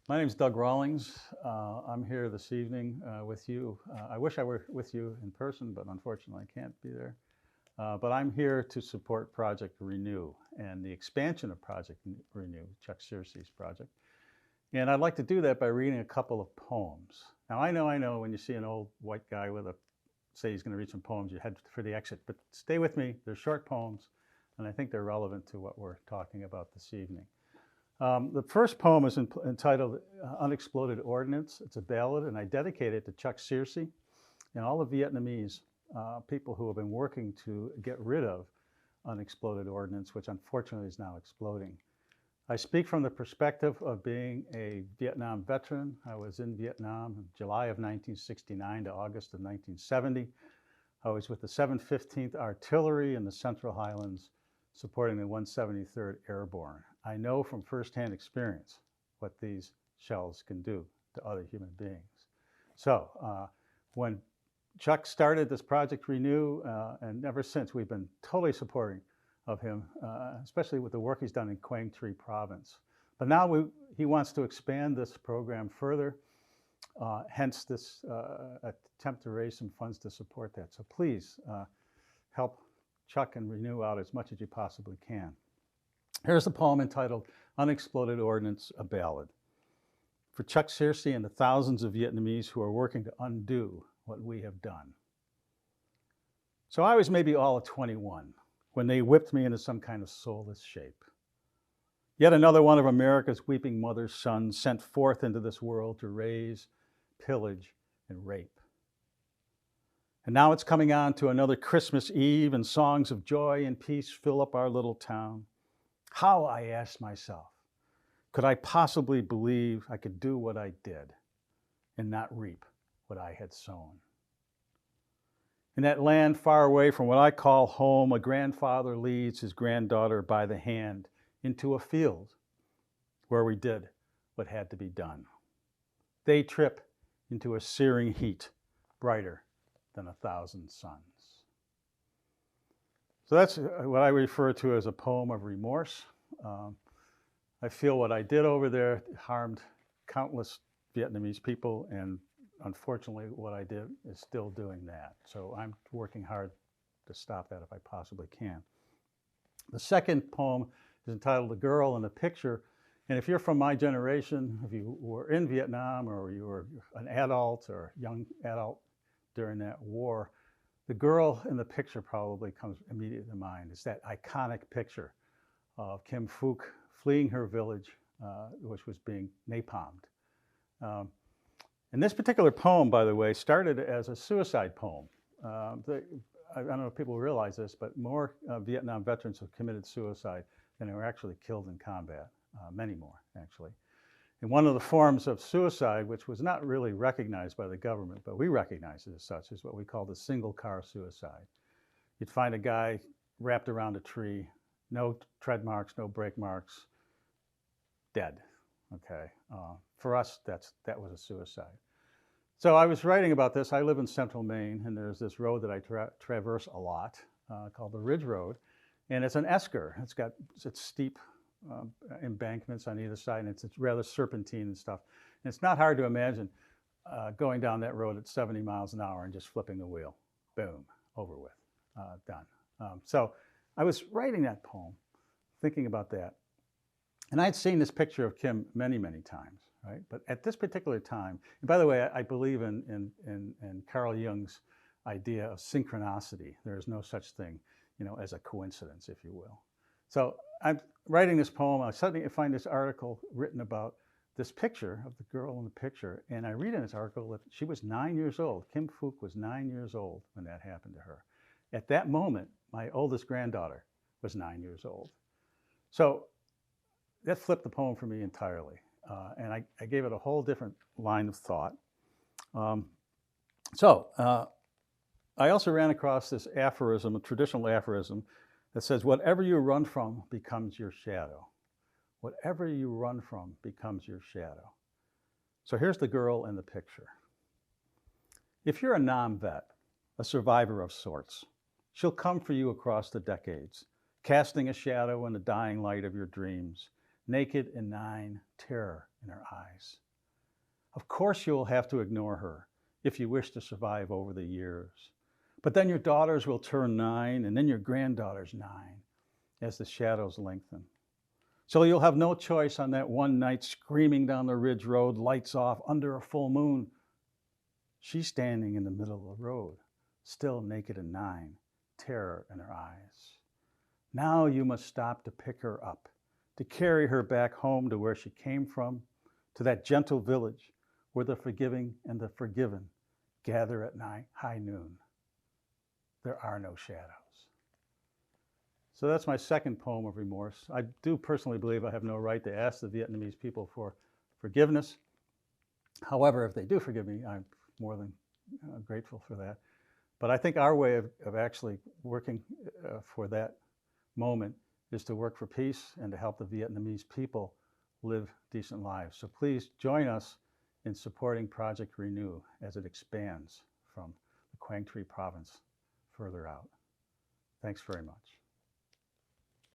My name is Doug Rawlings. I'm here this evening with you. I wish I were with you in person, but unfortunately I can't be there. But I'm here to support Project Renew and the expansion of Project Renew, Chuck Searcy's project. And I'd like to do that by reading a couple of poems. Now I know when you see an old white guy say he's going to read some poems, you head for the exit, but stay with me. They're short poems, and I think they're relevant to what we're talking about this evening. The first poem is entitled Unexploded Ordinance. It's a ballad, and I dedicate it to Chuck Searcy and all the Vietnamese people who have been working to get rid of unexploded ordnance, which unfortunately is now exploding. I speak from the perspective of being a Vietnam veteran. I was in Vietnam in July of 1969 to August of 1970. I was with the 715th Artillery in the Central Highlands, supporting the 173rd Airborne. I know from firsthand experience what these shells can do to other human beings. So when Chuck started this Project Renew, and ever since we've been totally supporting of him, especially with the work he's done in Quang Tri province. But now he wants to expand this program further, hence this attempt to raise some funds to support that. So please help Chuck and Renew out as much as you possibly can. Here's the poem entitled Unexploded Ordnance, a Ballad. For Chuck Searcy and the thousands of Vietnamese who are working to undo what we have done. So I was maybe all of 21 when they whipped me into some kind of soulless shape. Yet another one of America's weeping mother's sons sent forth into this world to raise, pillage, and rape. And now it's coming on to another Christmas Eve, and songs of joy and peace fill up our little town. How, I asked myself, could I possibly believe I could do what I did and not reap what I had sown? In that land far away from what I call home, a grandfather leads his granddaughter by the hand into a field where we did what had to be done. They trip into a searing heat, brighter than 1,000 suns. So that's what I refer to as a poem of remorse. I feel what I did over there harmed countless Vietnamese people, and unfortunately what I did is still doing that. So I'm working hard to stop that if I possibly can. The second poem is entitled The Girl in the Picture. And if you're from my generation, if you were in Vietnam or you were an adult or a young adult during that war, the girl in the picture probably comes immediately to mind. It's that iconic picture of Kim Phuc fleeing her village, which was being napalmed. And this particular poem, by the way, started as a suicide poem. I don't know if people realize this, but more Vietnam veterans have committed suicide than were actually killed in combat, many more, actually. And one of the forms of suicide, which was not really recognized by the government, but we recognize it as such, is what we call the single car suicide. You'd find a guy wrapped around a tree, no tread marks, no brake marks, dead, okay? For us, that was a suicide. So I was writing about this. I live in central Maine, and there's this road that I traverse a lot called the Ridge Road, and it's an esker. It's steep embankments on either side, and it's rather serpentine and stuff. And it's not hard to imagine going down that road at 70 miles an hour and just flipping the wheel. Boom, over with, done. So I was writing that poem, thinking about that. And I'd seen this picture of Kim many, many times, right? But at this particular time, and by the way, I believe in Carl Jung's idea of synchronicity. There is no such thing, as a coincidence, if you will. So I'm writing this poem, I suddenly find this article written about this picture of the girl in the picture, and I read in this article that she was 9 years old. Kim Phuc was 9 years old when that happened to her. At that moment, my oldest granddaughter was 9 years old. So that flipped the poem for me entirely, and I gave it a whole different line of thought. I also ran across this aphorism, a traditional aphorism, that says, whatever you run from becomes your shadow. Whatever you run from becomes your shadow. So here's the girl in the picture. If you're a non-vet, a survivor of sorts, she'll come for you across the decades, casting a shadow in the dying light of your dreams, naked in 9, terror in her eyes. Of course you will have to ignore her if you wish to survive over the years. But then your daughters will turn 9, and then your granddaughters 9, as the shadows lengthen. So you'll have no choice on that one night screaming down the ridge road, lights off, under a full moon. She's standing in the middle of the road, still naked and 9, terror in her eyes. Now you must stop to pick her up, to carry her back home to where she came from, to that gentle village where the forgiving and the forgiven gather at high noon. There are no shadows. So that's my second poem of remorse. I do personally believe I have no right to ask the Vietnamese people for forgiveness. However, if they do forgive me, I'm more than grateful for that. But I think our way of actually working for that moment is to work for peace and to help the Vietnamese people live decent lives. So please join us in supporting Project Renew as it expands from the Quang Tri province further out. Thanks very much.